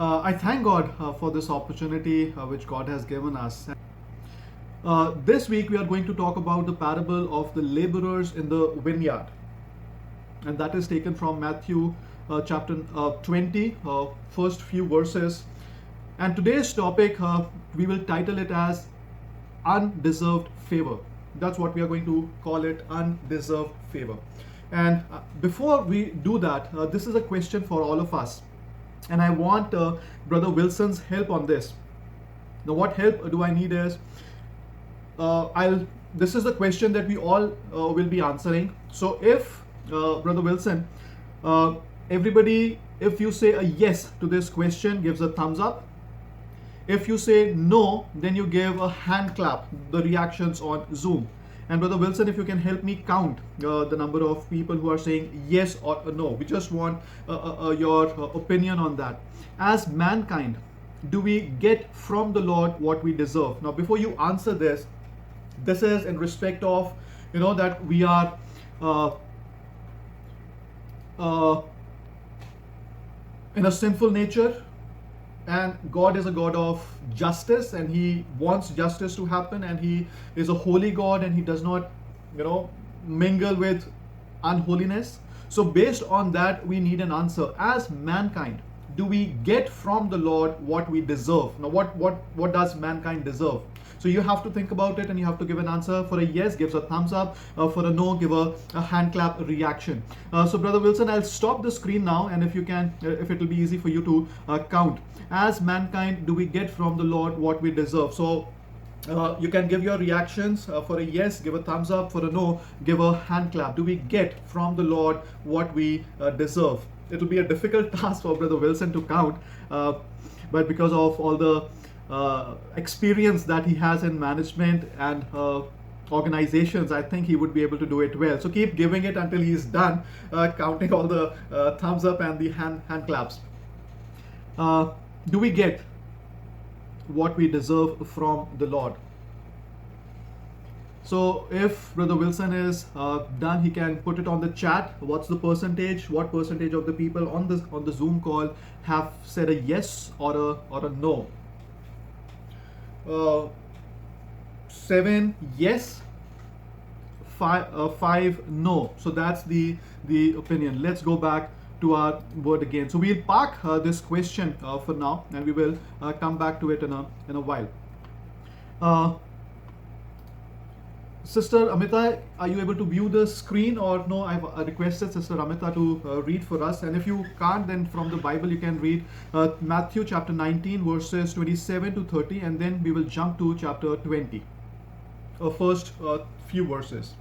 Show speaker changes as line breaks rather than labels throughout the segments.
I thank God for this opportunity which God has given us. This week we are going to talk about the parable of the laborers in the vineyard, and that is taken from Matthew chapter 20, first few verses. And today's topic, we will title it as undeserved favor. That's what we are going to call it, undeserved favor. And before we do that, this is a question for all of us. And I want Brother Wilson's help on this. Now, what help do I need is, this is the question that we all will be answering. So if Brother Wilson, everybody, if you say a yes to this question, gives a thumbs up. If you say no, then you give a hand clap, the reactions on Zoom. And Brother Wilson, if you can help me count the number of people who are saying yes or no. We just want your opinion on that. As mankind, do we get from the Lord what we deserve? Now, before you answer this, this is in respect of, that we are in a sinful nature, and God is a God of justice, and He wants justice to happen, and He is a holy God, and He does not, mingle with unholiness. So based on that, we need an answer. As mankind, do we get from the Lord what we deserve? Now, what does mankind deserve? So you have to think about it, and you have to give an answer. For a yes, gives a thumbs up. For a no, give a hand clap reaction. So Brother Wilson, I'll stop the screen now, and if you can, if it will be easy for you to count. As mankind, do we get from the Lord what we deserve? So you can give your reactions. For a yes, give a thumbs up. For a no, give a hand clap. Do we get from the Lord what we deserve? It will be a difficult task for Brother Wilson to count, but because of all the experience that he has in management and organizations, I think he would be able to do it well. So keep giving it until he's done counting all the thumbs up and the hand claps. Do we get what we deserve from the Lord? So if Brother Wilson is done, he can put it on the chat. What's the percentage? What percentage of the people on the Zoom call have said a yes or a no? 7 yes, 5 no. So that's the opinion. Let's go back to our word again. So we'll park this question for now, and we will come back to it in a while. Sister Amita, are you able to view the screen or no? I've requested Sister Amita to read for us. And if you can't, then from the Bible you can read Matthew chapter 19 verses 27 to 30, and then we will jump to chapter 20. First few verses.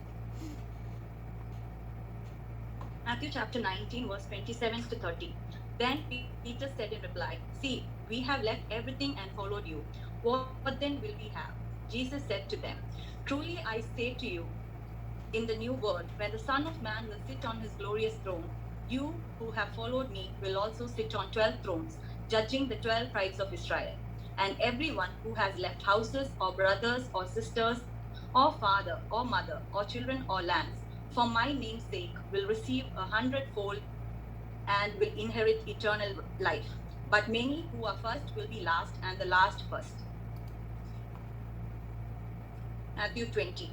Matthew chapter 19 verse 27 to 30. Then Peter said in reply, "See, we have left everything and followed you. What then will we have?" Jesus said to them, "Truly I say to you, in the new world, when the Son of Man will sit on his glorious throne, you who have followed me will also sit on 12 thrones, judging the 12 tribes of Israel. And everyone who has left houses or brothers or sisters or father or mother or children or lands, for my name's sake, will receive 100-fold and will inherit eternal life. But many who are first will be last, and the last first." Matthew 20.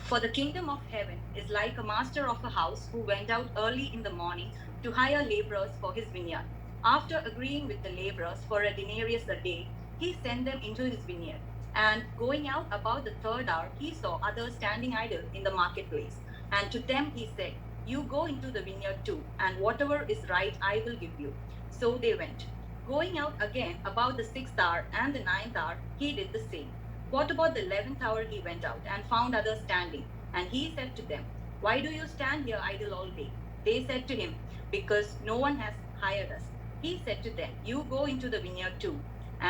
"For the kingdom of heaven is like a master of a house who went out early in the morning to hire laborers for his vineyard. After agreeing with the laborers for a denarius a day, he sent them into his vineyard. And going out about the third hour, he saw others standing idle in the marketplace. And to them he said, 'You go into the vineyard too, and whatever is right I will give you.' So they went. Going out again about the 6th hour and the 9th hour, he did the same. What about the 11th hour he went out and found others standing. And he said to them, 'Why do you stand here idle all day?' They said to him, 'Because no one has hired us.' He said to them, 'You go into the vineyard too.'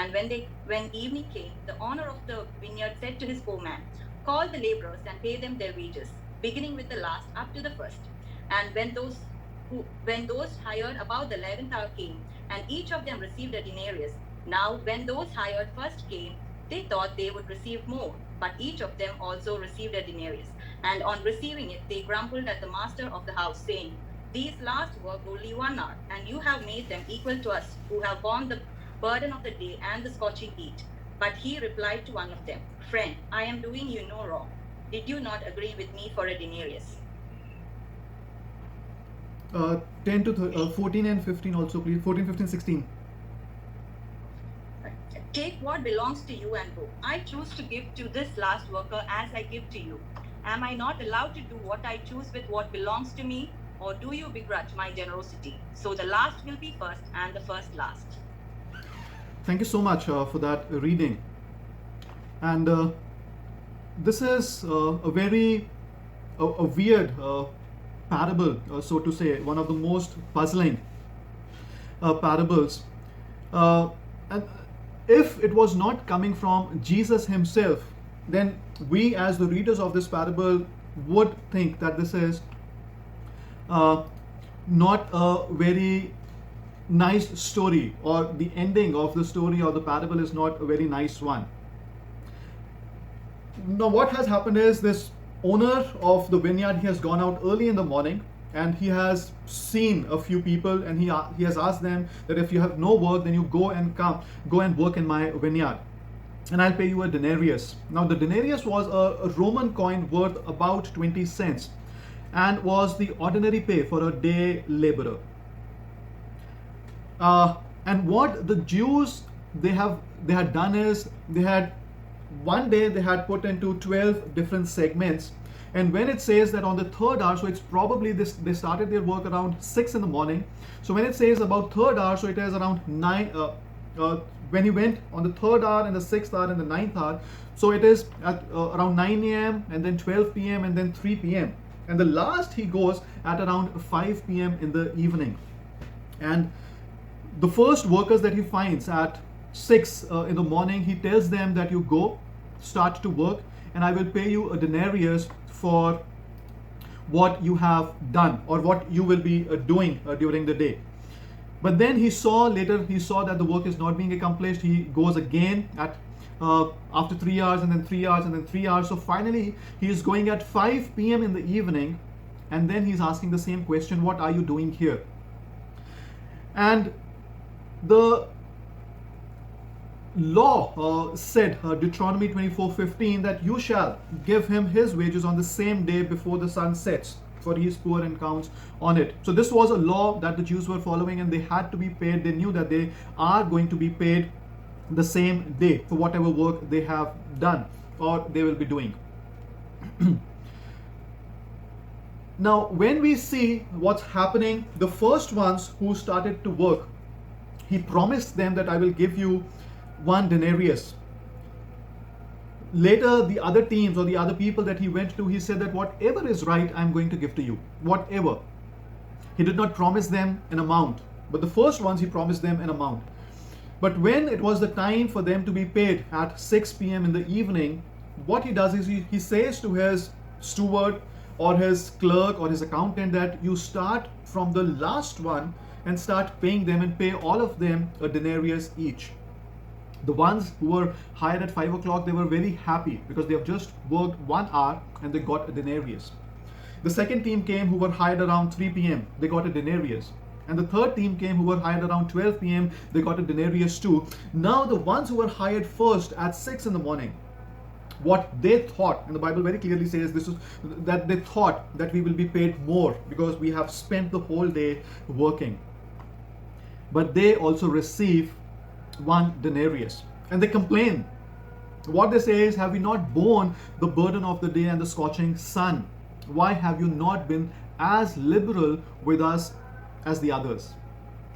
And when evening came, the owner of the vineyard said to his foreman, 'Call the laborers and pay them their wages, beginning with the last up to the first.' And when those hired about the 11th hour came, and each of them received a denarius. Now when those hired first came, they thought they would receive more, but each of them also received a denarius. And on receiving it, they grumbled at the master of the house, saying, 'These last worked only 1 hour, and you have made them equal to us, who have borne the burden of the day and the scorching heat. But he replied to one of them, Friend, I am doing you no wrong. Did you not agree with me for a denarius?
14 and 15 also, please. 14, 15, 16.
Take what belongs to you and go. I choose to give to this last worker as I give to you. Am I not allowed to do what I choose with what belongs to me? Or do you begrudge my generosity? So the last will be first and the first last.
Thank you so much for that reading. And this is a very weird parable, so to say, one of the most puzzling parables. And if it was not coming from Jesus himself, then we as the readers of this parable would think that this is not a very nice story, or the ending of the story or the parable is not a very nice one. Now what has happened is, this owner of the vineyard, he has gone out early in the morning and he has seen a few people, and he has asked them that if you have no work, then you go and work in my vineyard, and I'll pay you a denarius. Now the denarius was a Roman coin worth about 20 cents and was the ordinary pay for a day laborer. And what the Jews they had done is, one day they had put into 12 different segments, and when it says that on the third hour, so it's probably they started their work around 6 in the morning. So when it says about third hour, so it is around 9. When he went on the third hour and the 6th hour and the 9th hour, so it is at around 9 a.m. and then 12 p.m. and then 3 p.m. and the last he goes at around 5 p.m. in the evening. And the first workers that he finds at 6 in the morning, he tells them that you go, start to work, and I will pay you a denarius for what you have done, or what you will be doing during the day. But then he saw that the work is not being accomplished. He goes again at after 3 hours, and then 3 hours, and then 3 hours. So finally he is going at 5 p.m. in the evening, and then he's asking the same question, what are you doing here? And the law said, Deuteronomy 24:15, that you shall give him his wages on the same day before the sun sets, for he is poor and counts on it. So this was a law that the Jews were following, and they had to be paid. They knew that they are going to be paid the same day for whatever work they have done or they will be doing. Now when we see what's happening, the first ones who started to work, he promised them that I will give you 1 denarius. Later, the other teams or the other people that he went to, he said that whatever is right, I'm going to give to you. Whatever. He did not promise them an amount, but the first ones he promised them an amount. But when it was the time for them to be paid at 6 p.m. in the evening, what he does is he says to his steward or his clerk or his accountant that you start from the last one and start paying them, and pay all of them a denarius each. The ones who were hired at 5 o'clock, they were very happy because they have just worked 1 hour and they got a denarius. The second team came who were hired around 3 p.m. They got a denarius. And the third team came who were hired around 12 p.m. They got a denarius too. Now the ones who were hired first at 6 in the morning, what they thought, and the Bible very clearly says this is that they thought that we will be paid more because we have spent the whole day working. But they also receive 1 denarius, and they complain. What they say is, have we not borne the burden of the day and the scorching sun? Why have you not been as liberal with us as the others?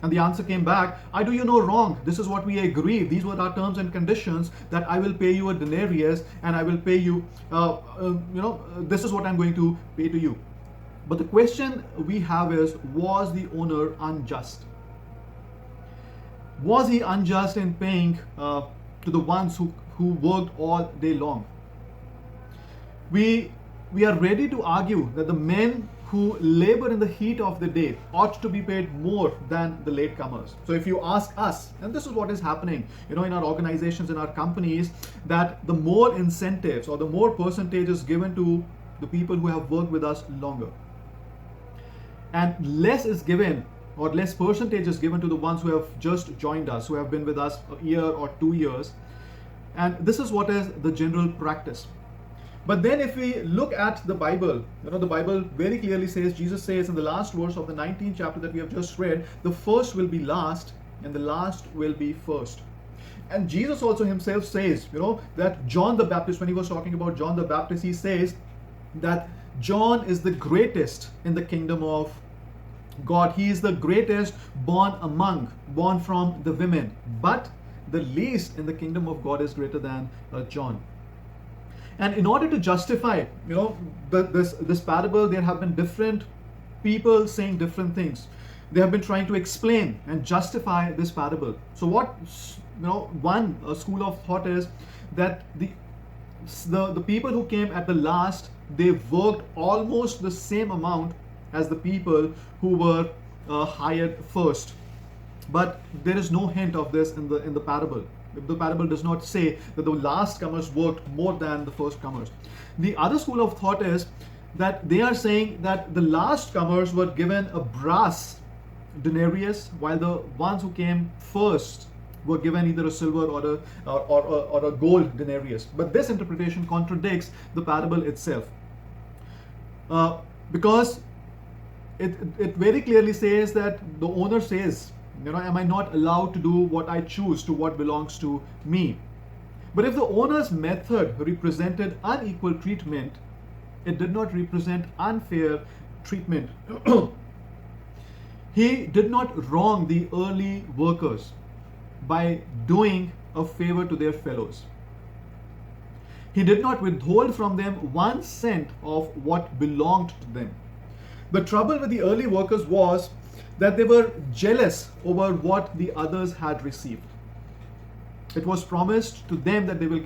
And the answer came back, I do you no wrong. This is what we agreed. These were our terms and conditions, that I will pay you a denarius and I will pay you, this is what I'm going to pay to you. But the question we have is, was the owner unjust? Was he unjust in paying to the ones who worked all day long? We are ready to argue that the men who labor in the heat of the day ought to be paid more than the latecomers. So if you ask us, and this is what is happening, in our organizations, in our companies, that the more incentives or the more percentages given to the people who have worked with us longer, and less is given or less percentage is given to the ones who have just joined us, who have been with us a year or 2 years. And this is what is the general practice. But then if we look at the Bible, the Bible very clearly says, Jesus says in the last verse of the 19th chapter that we have just read, the first will be last and the last will be first. And Jesus also himself says, that John the Baptist, when he was talking about John the Baptist, he says that John is the greatest in the kingdom of God. He is the greatest born from the women. But the least in the kingdom of God is greater than John. And in order to justify, this parable, there have been different people saying different things. They have been trying to explain and justify this parable. So what, one school of thought is that the people who came at the last, they worked almost the same amount as the people who were hired first. But there is no hint of this in the parable. The parable does not say that the last comers worked more than the first comers. The other school of thought is that they are saying that the last comers were given a brass denarius, while the ones who came first were given either a silver or a gold denarius. But this interpretation contradicts the parable itself, because it very clearly says that the owner says, am I not allowed to do what I choose to what belongs to me? But if the owner's method represented unequal treatment, it did not represent unfair treatment. He did not wrong the early workers by doing a favor to their fellows. He did not withhold from them 1 cent of what belonged to them. The trouble with the early workers was that they were jealous over what the others had received. It was promised to them that they will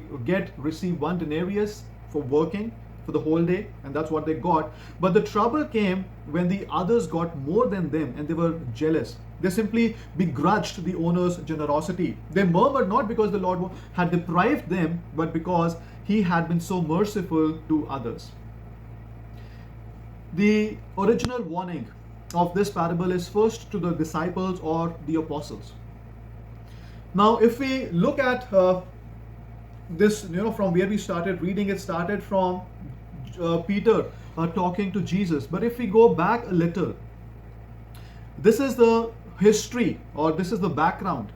receive 1 denarius for working for the whole day, and that's what they got. But the trouble came when the others got more than them and they were jealous. They simply begrudged the owner's generosity. They murmured not because the Lord had deprived them, but because he had been so merciful to others. The original warning of this parable is first to the disciples or the apostles. Now, if we look at this, from where we started reading, it started from Peter talking to Jesus. But if we go back a little, this is the history, or this is the background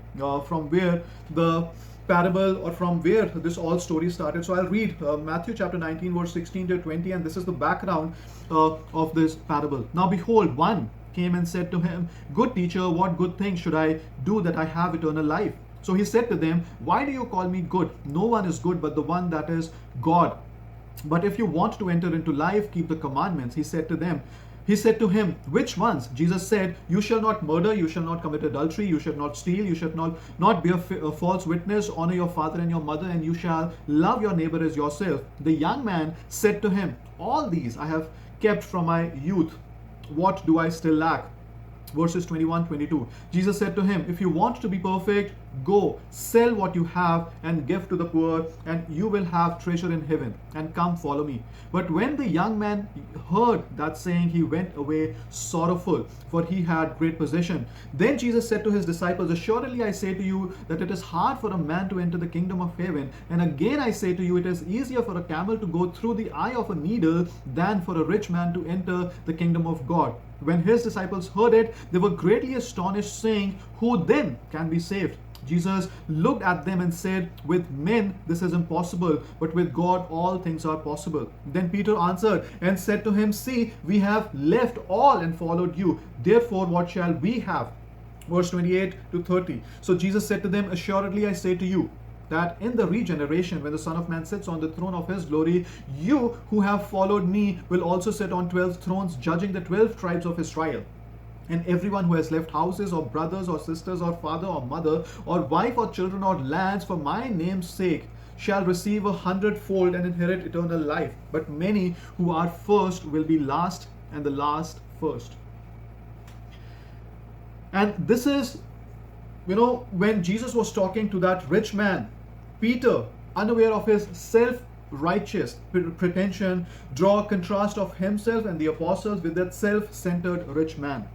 from where the parable, or from where this all story started. So I'll read Matthew chapter 19 verse 16 to 20, and this is the background of this parable. Now behold, one came and said to him, "Good teacher, what good thing should I do that I have eternal life?" So he said to them, "Why do you call me good? No one is good but the one that is God. But if you want to enter into life, keep the commandments." He said to him, "Which ones?" Jesus said, "You shall not murder, you shall not commit adultery, you shall not steal, you shall not bear false witness, honor your father and your mother, and you shall love your neighbor as yourself." The young man said to him, "All these I have kept from my youth. What do I still lack?" Verses 21-22. Jesus said to him, "If you want to be perfect, go, sell what you have and give to the poor, and you will have treasure in heaven, and come follow me." But when the young man heard that saying, he went away sorrowful, for he had great possession. Then Jesus said to his disciples, "Assuredly I say to you that it is hard for a man to enter the kingdom of heaven. And again I say to you, it is easier for a camel to go through the eye of a needle than for a rich man to enter the kingdom of God." When his disciples heard it, they were greatly astonished, saying, "Who then can be saved?" Jesus looked at them and said, "With men this is impossible, but with God all things are possible." Then Peter answered and said to him, "See, we have left all and followed you. Therefore, what shall we have?" Verse 28-30. So Jesus said to them, "Assuredly I say to you, that in the regeneration, when the Son of Man sits on the throne of his glory, you who have followed me will also sit on 12 thrones, judging the 12 tribes of Israel. And everyone who has left houses or brothers or sisters or father or mother or wife or children or lands for my name's sake shall receive 100-fold and inherit eternal life. But many who are first will be last, and the last first." And this is, when Jesus was talking to that rich man, Peter, unaware of his self-righteous pretension, draw a contrast of himself and the apostles with that self-centered rich man.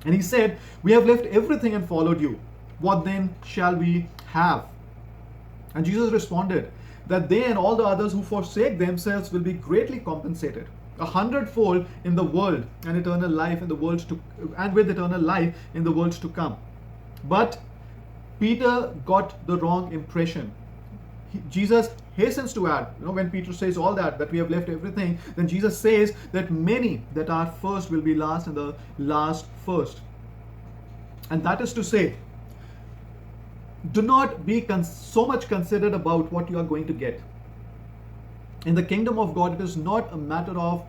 And he said, "We have left everything and followed you. What then shall we have?" And Jesus responded that they and all the others who forsake themselves will be greatly compensated, 100-fold in the world and eternal life in the world to and with eternal life in the world to come. But Peter got the wrong impression. Jesus hastens to add, when Peter says all that we have left everything, then Jesus says that many that are first will be last and the last first. And that is to say, do not be so much considered about what you are going to get. In the kingdom of God, it is not a matter of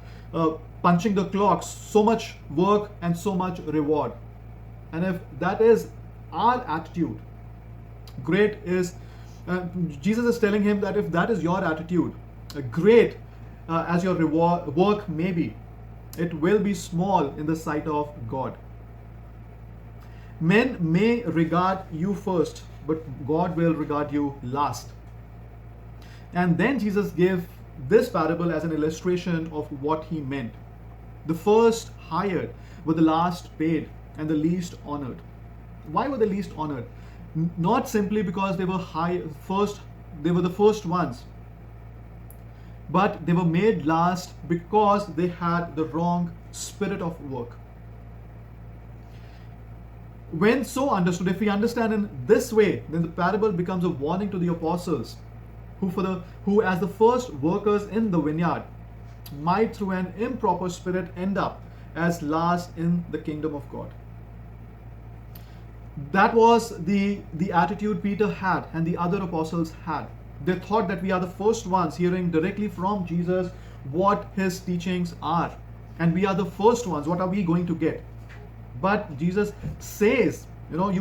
punching the clock, so much work and so much reward. And if that is our attitude, great is, Jesus is telling him that if that is your attitude, great as your reward work may be, it will be small in the sight of God. Men may regard you first, but God will regard you last. And then Jesus gave this parable as an illustration of what he meant. The first hired were the last paid, and the least honored. Why were the least honored? Not simply because they were they were the first ones, but they were made last because they had the wrong spirit of work. When so understood, if we understand in this way, then the parable becomes a warning to the apostles who as the first workers in the vineyard might through an improper spirit end up as last in the kingdom of God. That was the attitude Peter had and the other apostles had. They thought that we are the first ones hearing directly from Jesus what his teachings are, and we are the first ones. What are we going to get? But Jesus says, because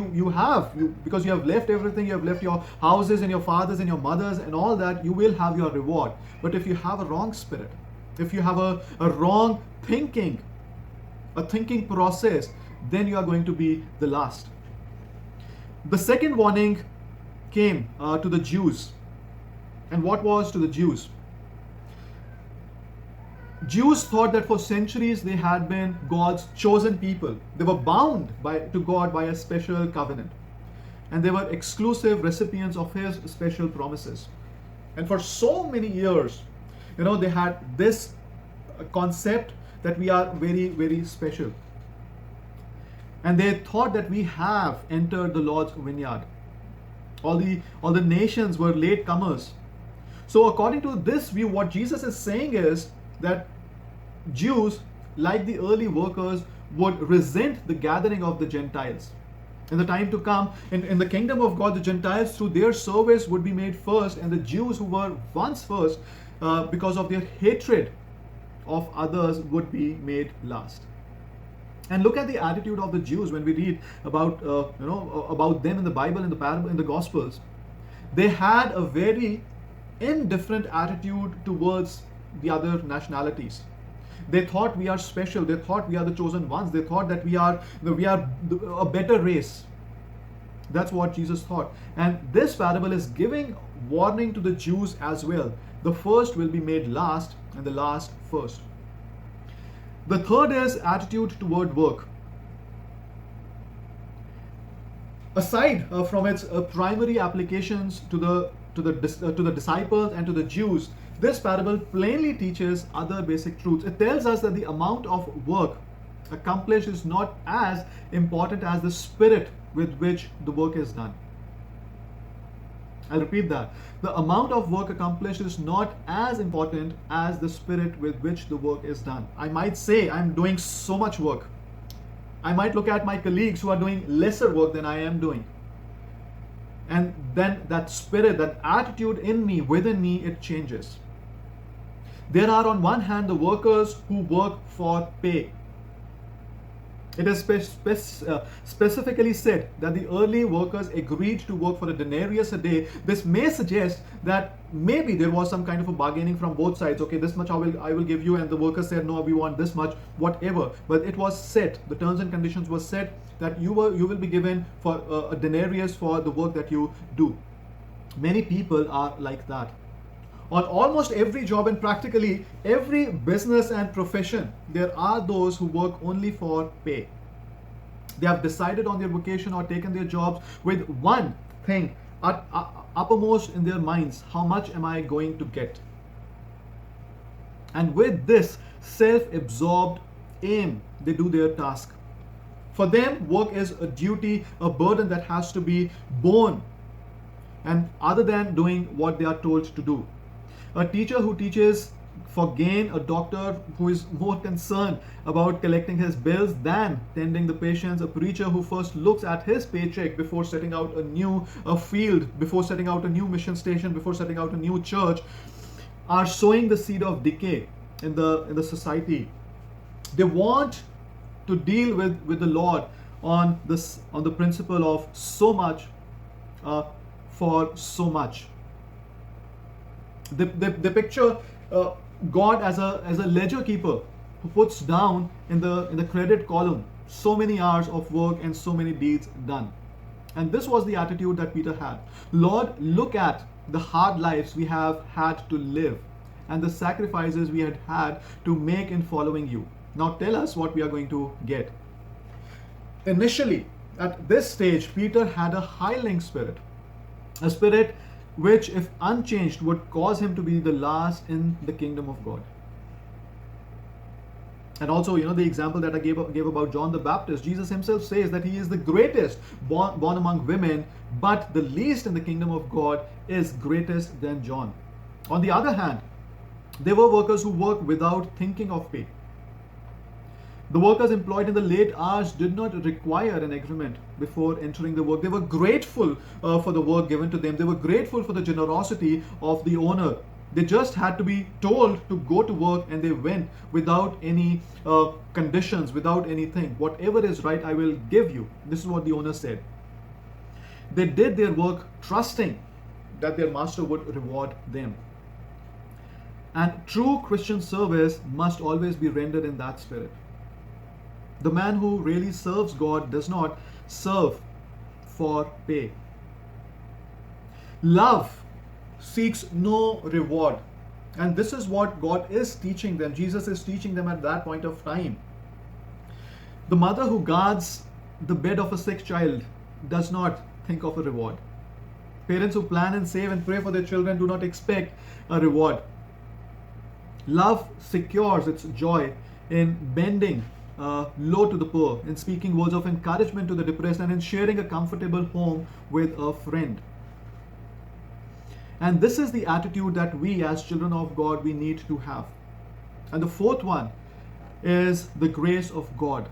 you have left everything, you have left your houses and your fathers and your mothers and all that, you will have your reward. But if you have a wrong spirit, if you have a wrong thinking, a thinking process, then you are going to be the last. The second warning came to the Jews. And what was to the Jews? Jews thought that for centuries they had been God's chosen people. They were bound to God by a special covenant. And they were exclusive recipients of his special promises. And for so many years, they had this concept that we are very, very special. And they thought that we have entered the Lord's vineyard. All the nations were latecomers. So according to this view, what Jesus is saying is that Jews, like the early workers, would resent the gathering of the Gentiles. In the time to come, in the kingdom of God, the Gentiles through their service would be made first, and the Jews who were once first, because of their hatred of others, would be made last. And look at the attitude of the Jews when we read about them in the Bible, in the parable, in the Gospels. They had a very indifferent attitude towards the other nationalities. They thought we are special. They thought we are the chosen ones. They thought that we are a better race. That's what Jesus thought. And this parable is giving warning to the Jews as well. The first will be made last, and the last first. The third is attitude toward work. Aside from its primary applications to the disciples and to the Jews, this parable plainly teaches other basic truths. It tells us that the amount of work accomplished is not as important as the spirit with which the work is done. I'll repeat that. The amount of work accomplished is not as important as the spirit with which the work is done. I might say I'm doing so much work. I might look at my colleagues who are doing lesser work than I am doing. And then that spirit, that attitude within me, it changes. There are on one hand the workers who work for pay. It is specifically said that the early workers agreed to work for a denarius a day. This may suggest that maybe there was some kind of a bargaining from both sides. Okay, this much I will give you, and the workers said no, we want this much, whatever. But it was set. The terms and conditions were set that you will be given for a denarius for the work that you do. Many people are like that. On almost every job and practically every business and profession, there are those who work only for pay. They have decided on their vocation or taken their jobs with one thing uppermost in their minds: how much am I going to get? And with this self-absorbed aim, they do their task. For them, work is a duty, a burden that has to be borne, and other than doing what they are told to do. A teacher who teaches for gain, a doctor who is more concerned about collecting his bills than tending the patients, a preacher who first looks at his paycheck before setting out a new field, before setting out a new mission station, before setting out a new church, are sowing the seed of decay in the society. They want to deal with the Lord on the principle of so much for so much. They picture God as a ledger keeper who puts down in the credit column so many hours of work and so many deeds done. And this was the attitude that Peter had. Lord, look at the hard lives we have had to live and the sacrifices we had to make in following you. Now tell us what we are going to get. Initially, at this stage, Peter had a hireling spirit, a spirit which, if unchanged, would cause him to be the last in the kingdom of God. And also, the example that I gave about John the Baptist, Jesus himself says that he is the greatest born among women, but the least in the kingdom of God is greatest than John. On the other hand, there were workers who worked without thinking of pay. The workers employed in the late hours did not require an agreement before entering the work. They were grateful for the work given to them. They were grateful for the generosity of the owner. They just had to be told to go to work, and they went without any conditions, without anything. Whatever is right, I will give you. This is what the owner said. They did their work trusting that their master would reward them. And true Christian service must always be rendered in that spirit. The man who really serves God does not serve for pay. Love seeks no reward. And this is what God is teaching them. Jesus is teaching them at that point of time. The mother who guards the bed of a sick child does not think of a reward. Parents who plan and save and pray for their children do not expect a reward. Love secures its joy in bending low to the poor, in speaking words of encouragement to the depressed, and in sharing a comfortable home with a friend. And this is the attitude that we as children of God, we need to have. And the fourth one is the grace of God,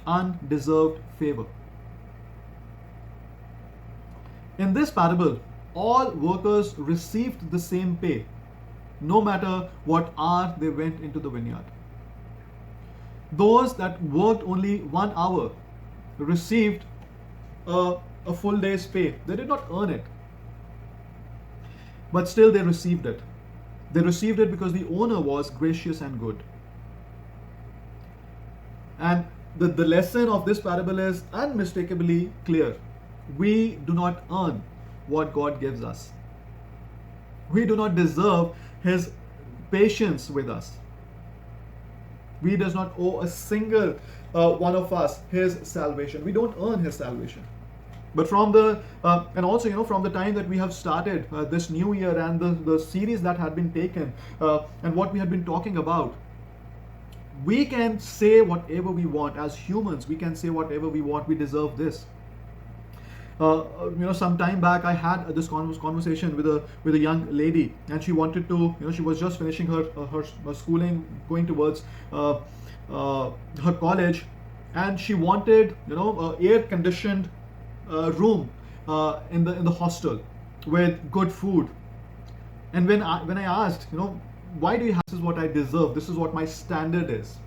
undeserved favor. In this parable, all workers received the same pay, no matter what hour they went into the vineyard. Those that worked only 1 hour received a full day's pay. They did not earn it, but still they received it. They received it because the owner was gracious and good. And the lesson of this parable is unmistakably clear. We do not earn what God gives us. We do not deserve His patience with us. We does not owe a single one of us His salvation. We don't earn His salvation. But from the from the time that we have started this new year and the series that had been taken and what we had been talking about, we can say whatever we want. As humans, we can say whatever we want. We deserve this. Some time back, I had this conversation with a young lady, and she wanted to, she was just finishing her schooling, going towards her college, and she wanted, a air-conditioned room in the hostel with good food. And when I asked, why do you have this? Is what I deserve. This is what my standard is.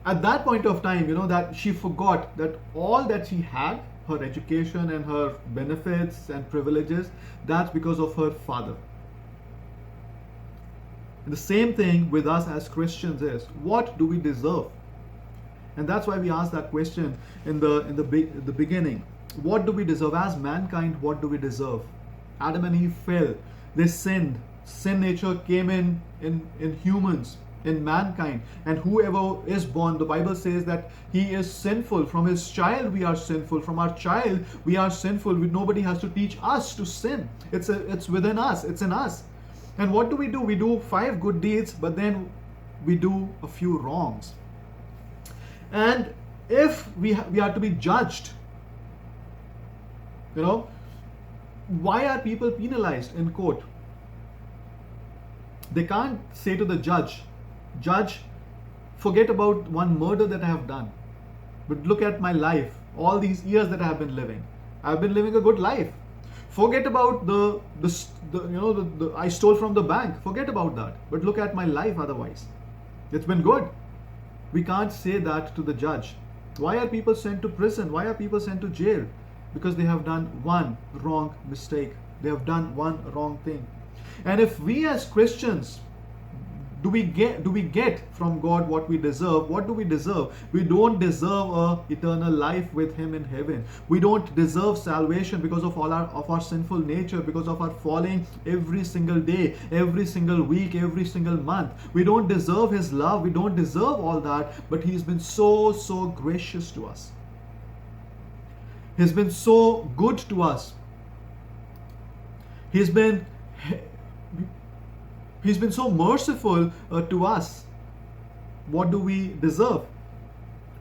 At that point of time, that she forgot that all that she had, her education and her benefits and privileges, that's because of her father. And the same thing with us as Christians is, what do we deserve? And that's why we ask that question in the beginning. What do we deserve? As mankind, what do we deserve? Adam and Eve fell. They sinned. Sin nature came in humans. in mankind, and whoever is born, the Bible says that he is sinful. From his child we are sinful. From our child we are sinful. Nobody has to teach us to sin. It's within us. It's in us. And what do? We do 5 good deeds, but then we do a few wrongs. And if we are to be judged, why are people penalized in court? They can't say to the judge, forget about one murder that I have done, but look at my life, all these years that I have been living. I've been living a good life. Forget about the I stole from the bank. Forget about that. But look at my life otherwise. It's been good. We can't say that to the judge. Why are people sent to prison? Why are people sent to jail? Because they have done one wrong mistake. They have done one wrong thing. And if we as Christians, do we get from God what we deserve? What do we deserve? We don't deserve a eternal life with Him in heaven. We don't deserve salvation because of our sinful nature, because of our falling every single day, every single week, every single month. We don't deserve His love. We don't deserve all that. But He's been so gracious to us. He's been so good to us. He's been so merciful to us. What do we deserve?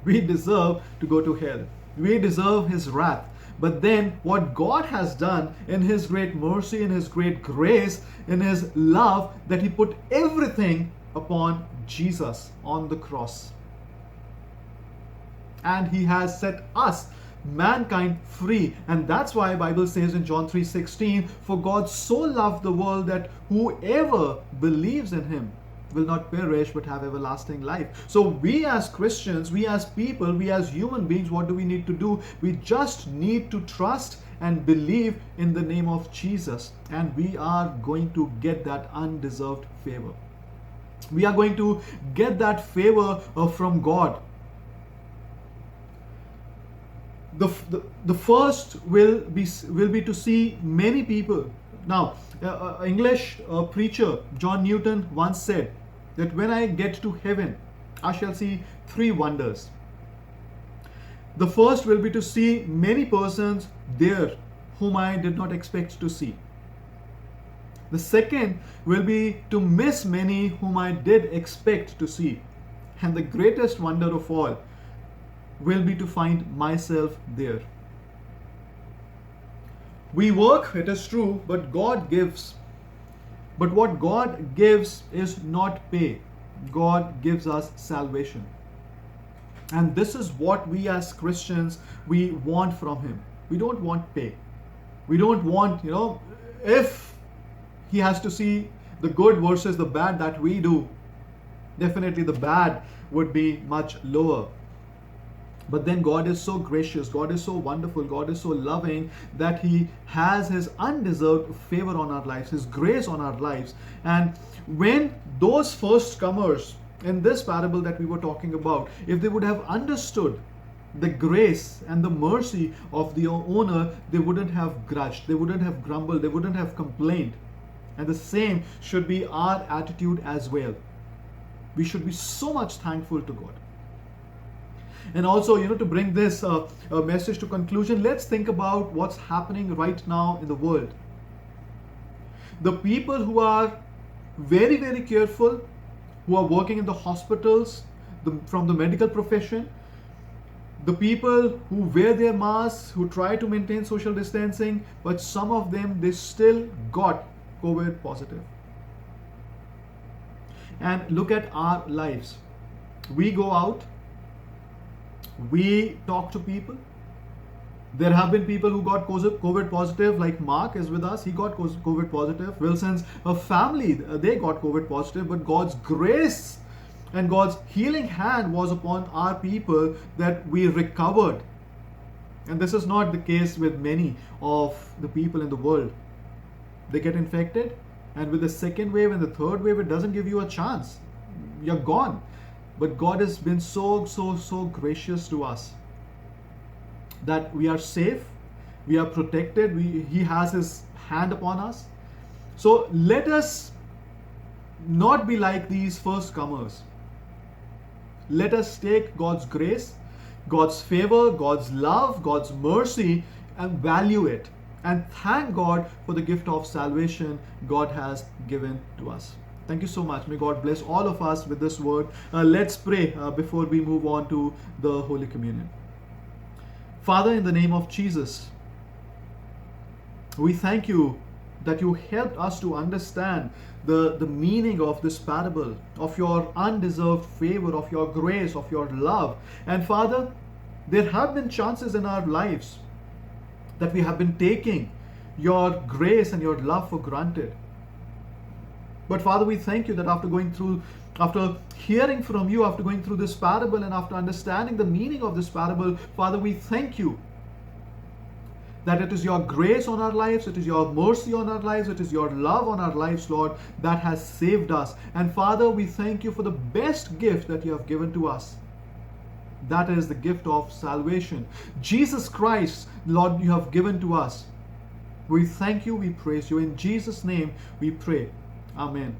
We deserve to go to hell. We deserve His wrath. But then what God has done in His great mercy, in His great grace, in His love, that He put everything upon Jesus on the cross. And He has set us, mankind, free. And that's why Bible says in John 3:16, for God so loved the world that whoever believes in Him will not perish but have everlasting life. So we as Christians, we as people, we as human beings, what do we need to do? We just need to trust and believe in the name of Jesus, and we are going to get that undeserved favor. We are going to get that favor from God. The first will be to see many people. Now, English preacher John Newton once said that when I get to heaven, I shall see 3 wonders. The first will be to see many persons there whom I did not expect to see. The second will be to miss many whom I did expect to see. And the greatest wonder of all will be to find myself there. We work, it is true, but God gives. But what God gives is not pay. God gives us salvation. And this is what we as Christians, we want from Him. We don't want pay. We don't want, if He has to see the good versus the bad that we do, definitely the bad would be much lower. But then God is so gracious, God is so wonderful, God is so loving that He has His undeserved favor on our lives, His grace on our lives. And when those first comers in this parable that we were talking about, if they would have understood the grace and the mercy of the owner, they wouldn't have grudged, they wouldn't have grumbled, they wouldn't have complained. And the same should be our attitude as well. We should be so much thankful to God. And also, to bring this message to conclusion, let's think about what's happening right now in the world. The people who are very, very careful, who are working in the hospitals, from the medical profession, the people who wear their masks, who try to maintain social distancing, but some of them, they still got COVID positive. And look at our lives. We go out, we talk to people. There have been people who got COVID positive, like Mark is with us, he got COVID positive. Wilson's family, they got COVID positive, but God's grace and God's healing hand was upon our people that we recovered. And this is not the case with many of the people in the world. They get infected, and with the second wave and the third wave, it doesn't give you a chance. You're gone. But God has been so gracious to us that we are safe, we are protected, He has His hand upon us. So let us not be like these first comers. Let us take God's grace, God's favor, God's love, God's mercy, and value it. And thank God for the gift of salvation God has given to us. Thank you so much. May God bless all of us with this word. Let's pray before we move on to the Holy Communion. Father, in the name of Jesus, we thank you that you helped us to understand the meaning of this parable, of your undeserved favor, of your grace, of your love. And Father, there have been chances in our lives that we have been taking your grace and your love for granted. But Father, we thank you that after hearing from you, after going through this parable, and after understanding the meaning of this parable, Father, we thank you that it is your grace on our lives, it is your mercy on our lives, it is your love on our lives, Lord, that has saved us. And Father, we thank you for the best gift that you have given to us. That is the gift of salvation. Jesus Christ, Lord, you have given to us. We thank you, we praise you. In Jesus' name we pray. Amen.